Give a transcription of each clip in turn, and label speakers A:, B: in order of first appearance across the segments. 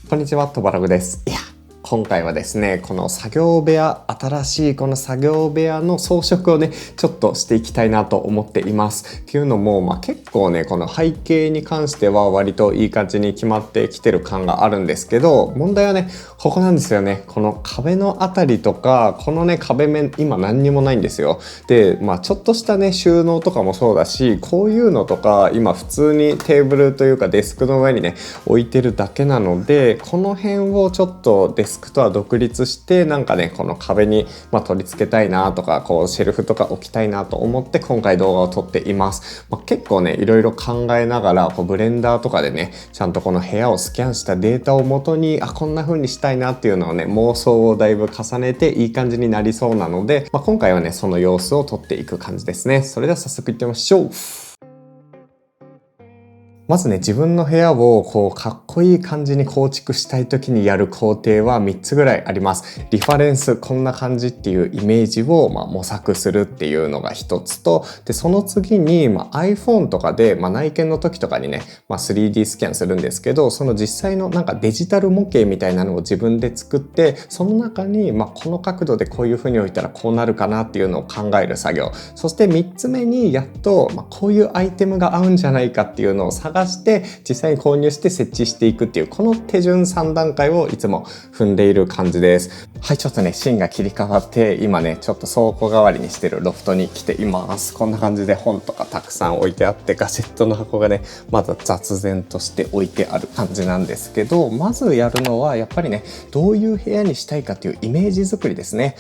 A: こんにちは、とばらぐです。今回はですね、この作業部屋、新しいこの作業部屋の装飾をね、ちょっとしていきたいなと思っています。っていうのも、結構ね、この背景に関しては割といい感じに決まってきてる感があるんですけど、問題はね、ここなんですよね。この壁のあたりとか、このね、壁面、今何にもないんですよ。で、ちょっとしたね、収納とかもそうだし、こういうのとか、今普通にテーブルというかデスクの上にね、置いてるだけなので、この辺をちょっとデスクとは独立してなんかねこの壁に取り付けたいなとかこうシェルフとか置きたいなと思って今回動画を撮っています。結構ねいろいろ考えながらこうブレンダーとかでねちゃんとこの部屋をスキャンしたデータをもとにこんな風にしたいなっていうのをね妄想をだいぶ重ねていい感じになりそうなので、今回はねその様子を撮っていく感じですね。それでは早速いってみましょう。まずね、自分の部屋をこうかっこいい感じに構築したい時にやる工程は3つぐらいあります。リファレンス、こんな感じっていうイメージを模索するっていうのが一つと、でその次にiPhone とかで内見の時とかにね、3D スキャンするんですけど、その実際のなんかデジタル模型みたいなのを自分で作って、その中にこの角度でこういう風に置いたらこうなるかなっていうのを考える作業。そして3つ目にやっとこういうアイテムが合うんじゃないかっていうのを探して実際に購入して設置していくっていうこの手順3段階をいつも踏んでいる感じです。はい、ちょっとねシーンが切り替わって今ねちょっと倉庫代わりにしてるロフトに来ています。こんな感じで本とかたくさん置いてあってガジェットの箱がねまだ雑然として置いてある感じなんですけど、まずやるのはやっぱりねどういう部屋にしたいかっていうイメージ作りですね。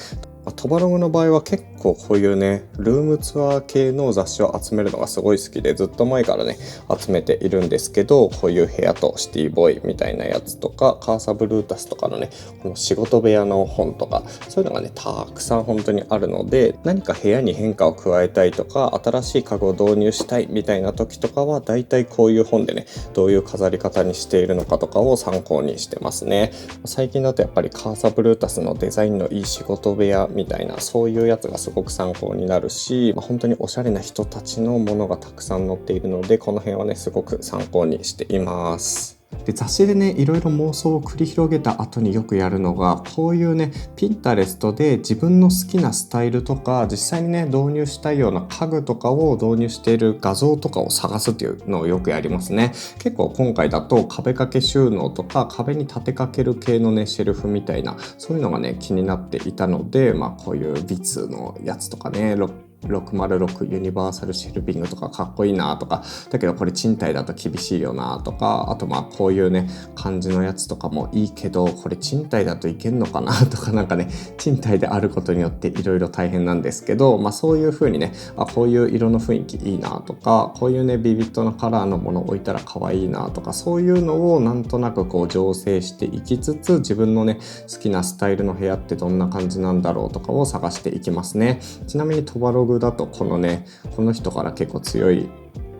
A: トバログの場合は結構こういうねルームツアー系の雑誌を集めるのがすごい好きでずっと前からね集めているんですけど、こういう部屋とシティボーイみたいなやつとかカーサブルータスとかのねこの仕事部屋の本とかそういうのがねたくさん本当にあるので、何か部屋に変化を加えたいとか新しい家具を導入したいみたいな時とかはだいたいこういう本でねどういう飾り方にしているのかとかを参考にしてますね。最近だとやっぱりカーサブルータスのデザインのいい仕事部屋みたいなそういうやつがすごく参考になるし、本当におしゃれな人たちのものがたくさん載っているのでこの辺はねすごく参考にしています。で雑誌でねいろいろ妄想を繰り広げた後によくやるのがこういうねピンタレストで自分の好きなスタイルとか実際にね導入したいような家具とかを導入している画像とかを探すっていうのをよくやりますね。結構今回だと壁掛け収納とか壁に立てかける系のねシェルフみたいなそういうのがね気になっていたので、こういうビツのやつとかね606ユニバーサルシェルビングとかかっこいいなとか、だけどこれ賃貸だと厳しいよなとか、あとこういうね感じのやつとかもいいけどこれ賃貸だといけんのかなとか、なんかね賃貸であることによっていろいろ大変なんですけど、そういう風にねこういう色の雰囲気いいなとか、こういうねビビッドなカラーのもの置いたら可愛いなとか、そういうのをなんとなくこう醸成していきつつ自分のね好きなスタイルの部屋ってどんな感じなんだろうとかを探していきますね。ちなみにトバログだとこの人から結構強い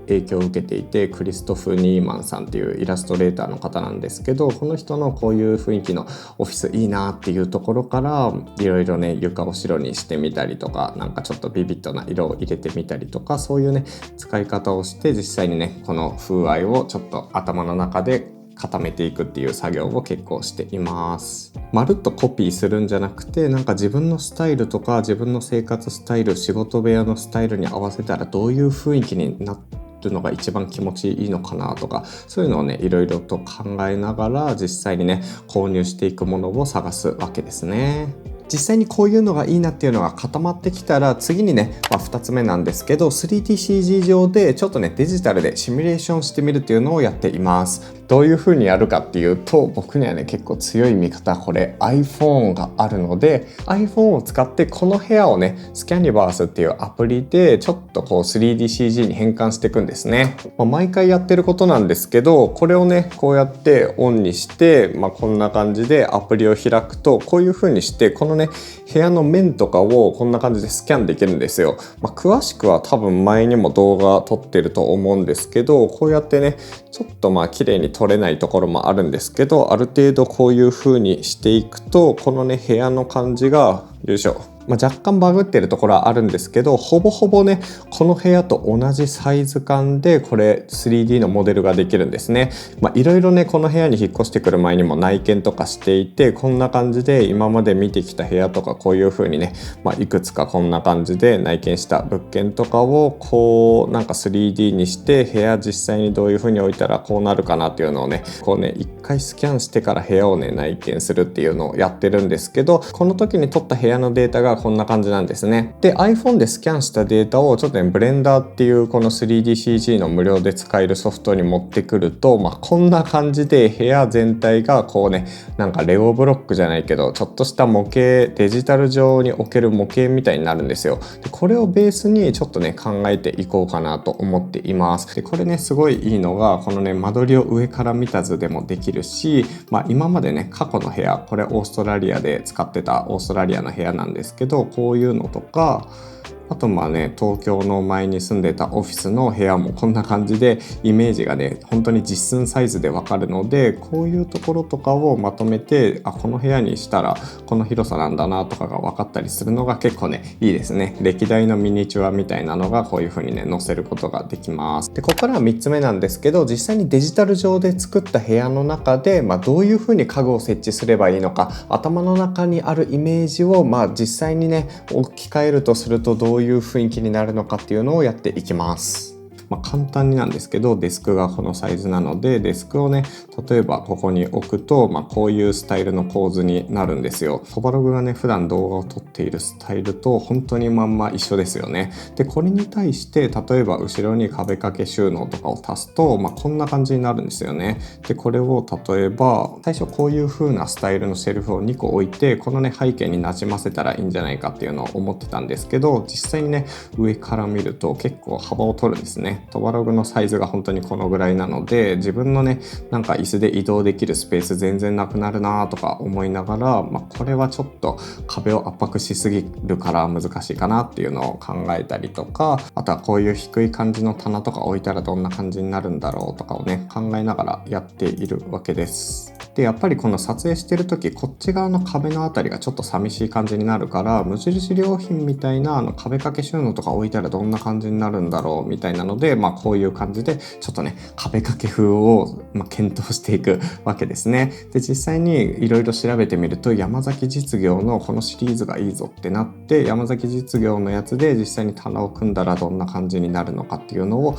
A: 影響を受けていて、クリストフ・ニーマンさんっていうイラストレーターの方なんですけど、この人のこういう雰囲気のオフィスいいなっていうところからいろいろね床を白にしてみたりとか、なんかちょっとビビッドな色を入れてみたりとか、そういうね使い方をして実際にねこの風合いをちょっと頭の中で固めていくっていう作業を結構しています。まるっとコピーするんじゃなくて、なんか自分のスタイルとか自分の生活スタイル、仕事部屋のスタイルに合わせたらどういう雰囲気になるのが一番気持ちいいのかなとか、そういうのをねいろいろと考えながら実際にね購入していくものを探すわけですね。実際にこういうのがいいなっていうのが固まってきたら次にね、2つ目なんですけど 3DCG 上でちょっとねデジタルでシミュレーションしてみるっていうのをやっています。どういう風にやるかっていうと、僕にはね結構強い味方これ iPhone があるので iPhone を使ってこの部屋をねスキャニバースっていうアプリでちょっとこう 3DCG に変換していくんですね。毎回やってることなんですけど、これをねこうやってオンにして、こんな感じでアプリを開くとこういう風にしてこのね部屋の面とかをこんな感じでスキャンできるんですよ。詳しくは多分前にも動画撮ってると思うんですけど、こうやってねちょっと綺麗に撮れないところもあるんですけど、ある程度こういう風にしていくとこのね部屋の感じがよいしょ若干バグってるところはあるんですけど、ほぼほぼねこの部屋と同じサイズ感でこれ 3D のモデルができるんですね。いろいろねこの部屋に引っ越してくる前にも内見とかしていて、こんな感じで今まで見てきた部屋とかこういう風にね、いくつかこんな感じで内見した物件とかをこうなんか 3D にして部屋実際にどういう風に置いたらこうなるかなっていうのをねこうね一回スキャンしてから部屋をね内見するっていうのをやってるんですけど、この時に撮った部屋のデータがこんな感じなんですね。で iPhone でスキャンしたデータをちょっとねブレンダーっていうこの 3DCG の無料で使えるソフトに持ってくると、こんな感じで部屋全体がこうねなんかレゴブロックじゃないけどちょっとした模型、デジタル上に置ける模型みたいになるんですよ。でこれをベースにちょっとね考えていこうかなと思っています。でこれねすごいいいのがこのね間取りを上から見た図でもできるし、今までね過去の部屋、これオーストラリアで使ってたオーストラリアの部屋なんですけど、こういうのとかあと東京の前に住んでたオフィスの部屋もこんな感じでイメージがね本当に実寸サイズでわかるので、こういうところとかをまとめてこの部屋にしたらこの広さなんだなとかが分かったりするのが結構ねいいですね。歴代のミニチュアみたいなのがこういう風にね載せることができます。でここからは3つ目なんですけど、実際にデジタル上で作った部屋の中で、どういう風に家具を設置すればいいのか、頭の中にあるイメージを実際にね置き換えるとするとどういう雰囲気になるのかっていうのをやっていきます。簡単になんですけど、デスクがこのサイズなのでデスクをね例えばここに置くと、こういうスタイルの構図になるんですよ。トバログがね普段動画を撮っているスタイルと本当にまんま一緒ですよね。でこれに対して例えば後ろに壁掛け収納とかを足すと、こんな感じになるんですよね。でこれを例えば最初こういう風なスタイルのシェルフを2個置いてこのね背景になじませたらいいんじゃないかっていうのを思ってたんですけど、実際にね上から見ると結構幅を取るんですね。トバログのサイズが本当にこのぐらいなので、自分のねなんか椅子で移動できるスペース全然なくなるなとか思いながら、これはちょっと壁を圧迫しすぎるから難しいかなっていうのを考えたりとか、あとはこういう低い感じの棚とか置いたらどんな感じになるんだろうとかをね考えながらやっているわけです。でやっぱりこの撮影してる時こっち側の壁のあたりがちょっと寂しい感じになるから、無印良品みたいな壁掛け収納とか置いたらどんな感じになるんだろうみたいなので、こういう感じでちょっとね壁掛け風を検討していくわけですね。で実際にいろいろ調べてみると山崎実業のこのシリーズがいいぞってなって、山崎実業のやつで実際に棚を組んだらどんな感じになるのかっていうのを、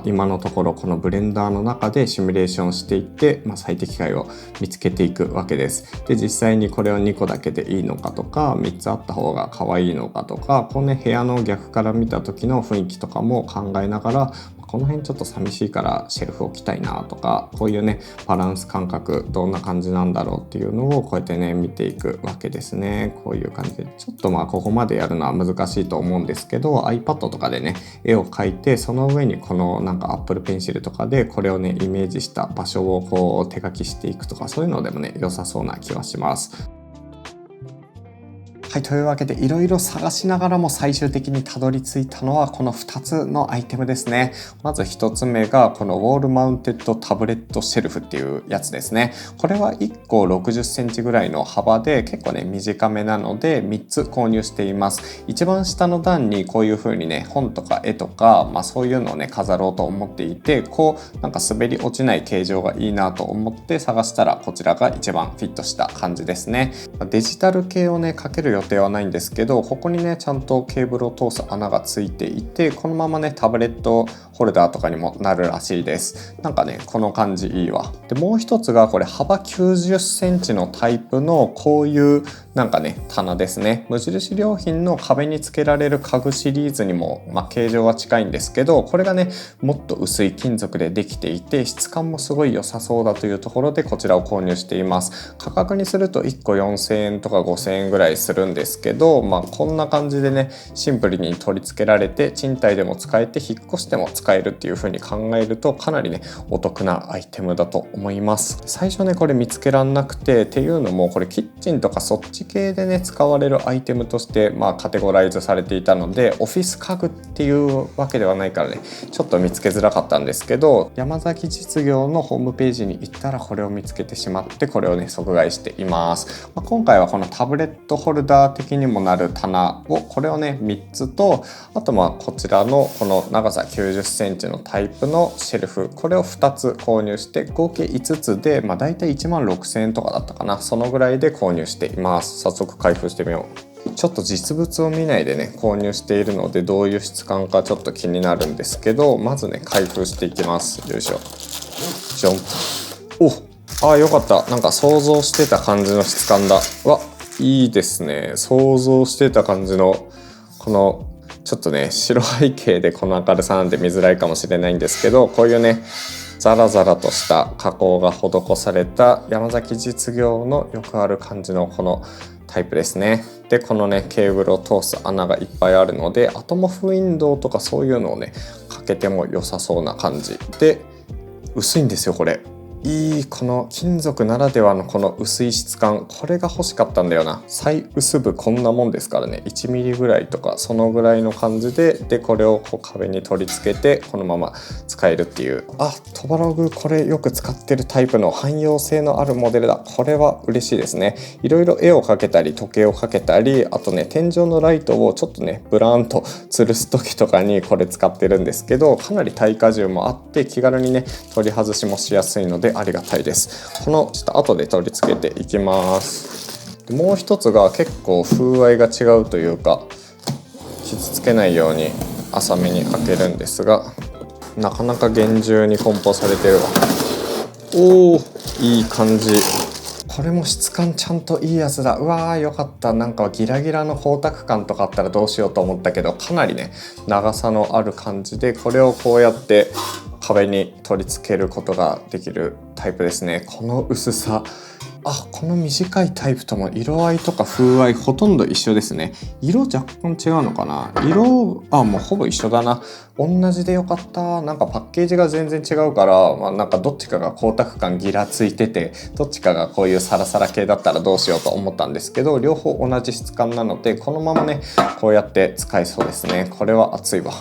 A: 今のところこのブレンダーの中でシミュレーションしていって、最適解を見つけていくわけです。で実際にこれを2個だけでいいのかとか3つあった方が可愛いのかとか、このね部屋の逆から見た時の雰囲気とかも考えながら、この辺ちょっと寂しいからシェルフ置きたいなとか、こういうねバランス感覚どんな感じなんだろうっていうのをこうやってね見ていくわけですね。こういう感じでちょっとここまでやるのは難しいと思うんですけど、 iPad とかでね絵を描いて、その上にこのApple Pencil とかでこれをねイメージした場所をこう手書きしていくとか、そういうのでもね良さそうな気はします。はい、というわけでいろいろ探しながらも最終的にたどり着いたのはこの2つのアイテムですね。まず1つ目がこのウォールマウンテッドタブレットシェルフっていうやつですね。これは1個60センチぐらいの幅で結構ね短めなので3つ購入しています。一番下の段にこういう風にね本とか絵とか、そういうのをね飾ろうと思っていて、こう滑り落ちない形状がいいなと思って探したらこちらが一番フィットした感じですね。デジタル系をねかける予定はないんですけど、ここにねちゃんとケーブルを通す穴がついていて、このままねタブレットホルダーとかにもなるらしいです。この感じいいわ。でもう一つがこれ幅90センチのタイプのこういう棚ですね。無印良品の壁につけられる家具シリーズにも、形状は近いんですけど、これがねもっと薄い金属でできていて質感もすごい良さそうだというところでこちらを購入しています。価格にすると1個4000円とか5000円ぐらいするんですけど、こんな感じでねシンプルに取り付けられて賃貸でも使えて引っ越しても使えるっていう風に考えるとかなりねお得なアイテムだと思います。最初ねこれ見つけらんなくて、っていうのもこれキッチンとかそっち系でね使われるアイテムとしてカテゴライズされていたので、オフィス家具っていうわけではないからねちょっと見つけづらかったんですけど、山崎実業のホームページに行ったらこれを見つけてしまって、これをね即買いしています。今回はこのタブレットホルダター的にもなる棚をこれをね3つと、あとこちらのこの長さ90センチのタイプのシェルフ、これを2つ購入して合計5つでだいたい1万6000円とかだったかな、そのぐらいで購入しています。早速開封してみよう。ちょっと実物を見ないでね購入しているのでどういう質感かちょっと気になるんですけど、まずね開封していきます。よいしょ。ジョン。よかった。なんか想像してた感じの質感だ。いいですね。想像してた感じのこのちょっとね白背景でこの明るさなんて見づらいかもしれないんですけど、こういうねザラザラとした加工が施された山崎実業のよくある感じのこのタイプですね。でこのねケーブルを通す穴がいっぱいあるので、アトモフウィンドウとかそういうのをねかけても良さそうな感じで、薄いんですよこれ。この金属ならではのこの薄い質感、これが欲しかったんだよな。最薄部こんなもんですからね、1ミリぐらいとかそのぐらいの感じで、これを壁に取り付けてこのまま使えるっていう。トバログこれよく使ってるタイプの汎用性のあるモデルだ。これは嬉しいですね。いろいろ絵をかけたり時計をかけたり、あとね天井のライトをちょっとねブラーンと吊るす時とかにこれ使ってるんですけど、かなり耐荷重もあって気軽にね取り外しもしやすいのでありがたいです。この下後で取り付けていきます。もう一つが結構風合いが違うというか、傷つけないように浅めに開けるんですが、なかなか厳重に梱包されてるわ。いい感じ。これも質感ちゃんといいやつだ。よかった。なんかギラギラの光沢感とかあったらどうしようと思ったけど、かなりね長さのある感じで、これをこうやって壁に取り付けることができるタイプですね。この薄さ、この短いタイプとも色合いとか風合いほとんど一緒ですね。色若干違うのかな。もうほぼ一緒だな。同じでよかった。なんかパッケージが全然違うから、なんかどっちかが光沢感ギラついてて、どっちかがこういうサラサラ系だったらどうしようと思ったんですけど、両方同じ質感なのでこのままねこうやって使えそうですね。これは熱いわ。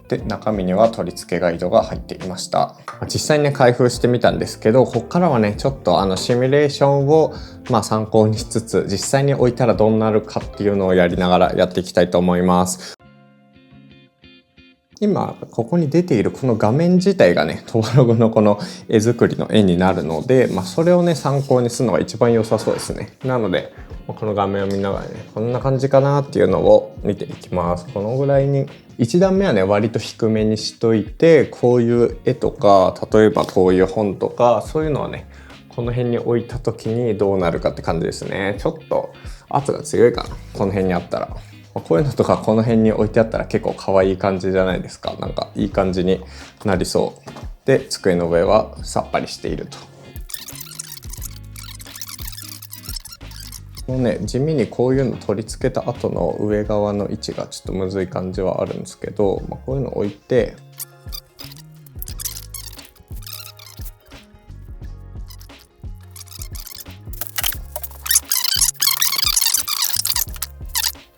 A: で中身には取り付けガイドが入っていました。実際にね開封してみたんですけど、ここからはねちょっとシミュレーションを参考にしつつ、実際に置いたらどうなるかっていうのをやりながらやっていきたいと思います。今ここに出ているこの画面自体がねトバログのこの絵作りの絵になるので、それをね参考にするのが一番良さそうですね。なのでこの画面を見ながらねこんな感じかなっていうのを見ていきます。このぐらいに1段目はね割と低めにしといて、こういう絵とか例えばこういう本とかそういうのはねこの辺に置いた時にどうなるかって感じですね。ちょっと圧が強いかな、この辺にあったら。こういうのとかこの辺に置いてあったら結構可愛い感じじゃないですか。なんかいい感じになりそうで、机の上はさっぱりしていると。もうね地味にこういうの取り付けた後の上側の位置がちょっとむずい感じはあるんですけど、こういうの置いて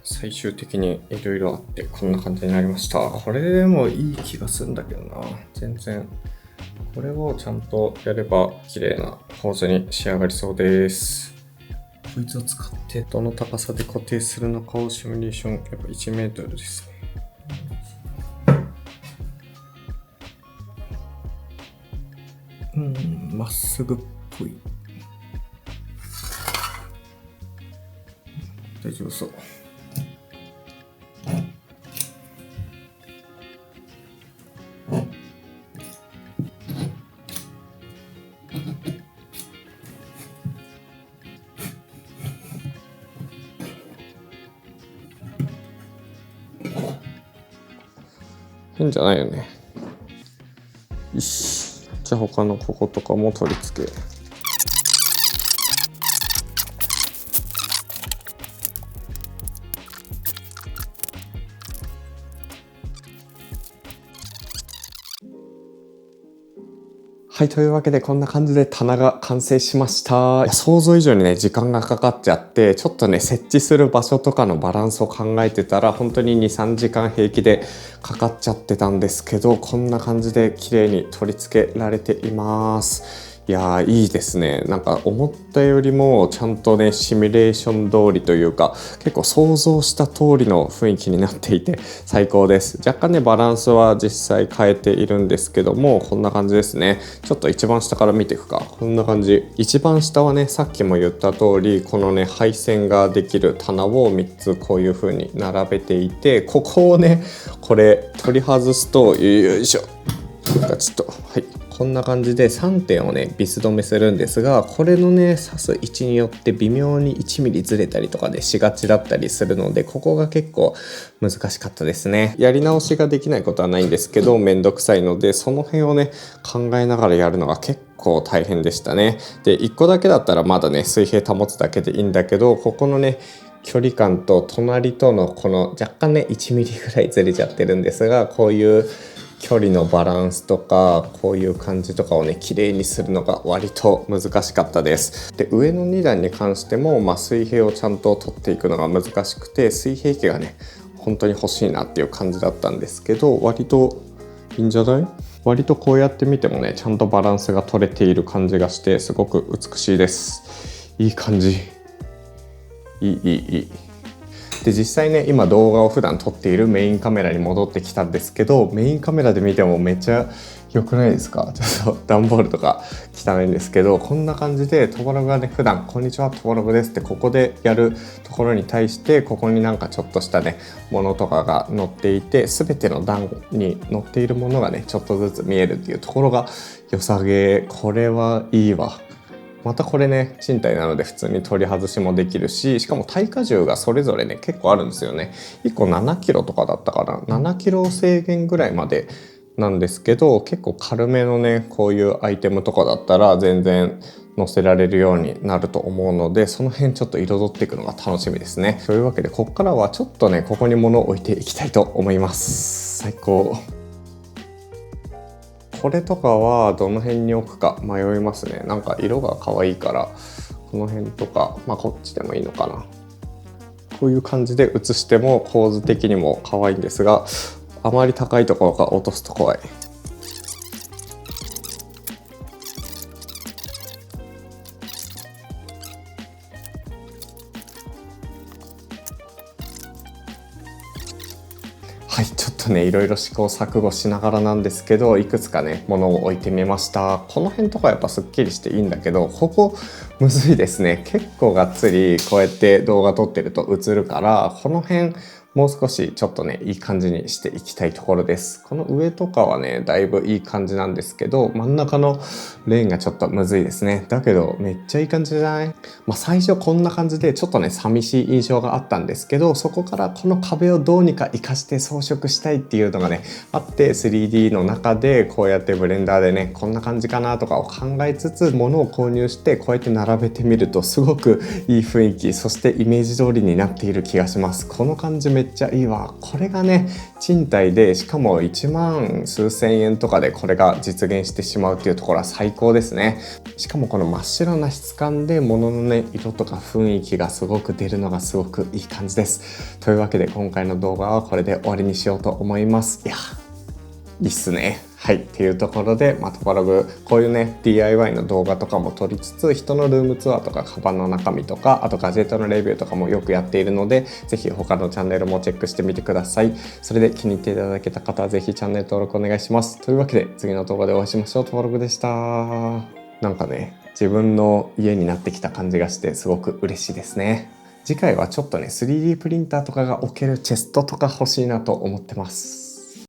A: 最終的にいろいろあってこんな感じになりました。これでもいい気がするんだけどな。全然これをちゃんとやれば綺麗な構図に仕上がりそうです。こいつを使ってどの高さで固定するのかをシミュレーション。やっぱ1メートルですね。まっすぐっぽい。大丈夫そう。変じゃないよね。よし。じゃあ他のこことかも取り付け。はい、というわけでこんな感じで棚が完成しました。想像以上にね時間がかかっちゃって、ちょっとね設置する場所とかのバランスを考えてたら本当に 2,3 時間平気でかかっちゃってたんですけど、こんな感じで綺麗に取り付けられています。いやーいいですね。なんか思ったよりもちゃんとねシミュレーション通りというか結構想像した通りの雰囲気になっていて最高です。若干ねバランスは実際変えているんですけどもこんな感じですね。ちょっと一番下から見ていくか。こんな感じ。一番下はねさっきも言った通りこのね配線ができる棚を3つこういう風に並べていてここをねこれ取り外すとよいしょガチッとはいこんな感じで3点をねビス止めするんですがこれのね刺す位置によって微妙に 1mm ずれたりとかねしがちだったりするのでここが結構難しかったですね。やり直しができないことはないんですけどめんどくさいのでその辺をね考えながらやるのが結構大変でしたね。で1個だけだったらまだね水平保つだけでいいんだけどここのね距離感と隣とのこの若干ね 1mm ぐらいずれちゃってるんですがこういう距離のバランスとかこういう感じとかをね綺麗にするのが割と難しかったです。で上の2段に関しても、水平をちゃんと取っていくのが難しくて水平器がね本当に欲しいなっていう感じだったんですけど割といいんじゃない？割とこうやって見てもねちゃんとバランスが取れている感じがしてすごく美しいです。いい感じ。いい。で実際ね今動画を普段撮っているメインカメラに戻ってきたんですけどメインカメラで見てもめっちゃ良くないですか？ちょっと段ボールとか汚いんですけどこんな感じでトボログがね普段こんにちはトボログですってここでやるところに対してここになんかちょっとしたねものとかが載っていて全ての段に載っているものがねちょっとずつ見えるっていうところが良さげ。これはいいわ。またこれね賃貸なので普通に取り外しもできるししかも耐荷重がそれぞれね結構あるんですよね。1個7キロとかだったかな7キロ制限ぐらいまでなんですけど結構軽めのねこういうアイテムとかだったら全然載せられるようになると思うのでその辺ちょっと彩っていくのが楽しみですね。というわけでここからはちょっとねここに物を置いていきたいと思います。最高。これとかはどの辺に置くか迷いますね。なんか色が可愛いからこの辺とかこっちでもいいのかな。こういう感じで写しても構図的にも可愛いんですがあまり高いところから落とすと怖い。はい、ちょっとねいろいろ試行錯誤しながらなんですけどいくつかね物を置いてみました。この辺とかやっぱすっきりしていいんだけどここむずいですね。結構がっつりこうやって動画撮ってると映るからこの辺もう少しちょっとねいい感じにしていきたいところです。この上とかはねだいぶいい感じなんですけど真ん中のレーンがちょっとむずいですね。だけどめっちゃいい感じじゃない？最初こんな感じでちょっとね寂しい印象があったんですけどそこからこの壁をどうにか活かして装飾したいっていうのがねあって 3D の中でこうやってブレンダーでねこんな感じかなとかを考えつつ物を購入してこうやって並べてみるとすごくいい雰囲気そしてイメージ通りになっている気がします。この感じめっちゃいいわ。これがね賃貸でしかも1万数千円とかでこれが実現してしまうっていうところは最高ですね。しかもこの真っ白な質感で物のね色とか雰囲気がすごく出るのがすごくいい感じです。というわけで今回の動画はこれで終わりにしようと思います。いやいいっすね。はいっていうところでトパログこういうね DIY の動画とかも撮りつつ人のルームツアーとかカバンの中身とかあとガジェットのレビューとかもよくやっているのでぜひ他のチャンネルもチェックしてみてください。それで気に入っていただけた方はぜひチャンネル登録お願いします。というわけで次の動画でお会いしましょう。トパログでした。なんかね自分の家になってきた感じがしてすごく嬉しいですね。次回はちょっとね 3D プリンターとかが置けるチェストとか欲しいなと思ってます。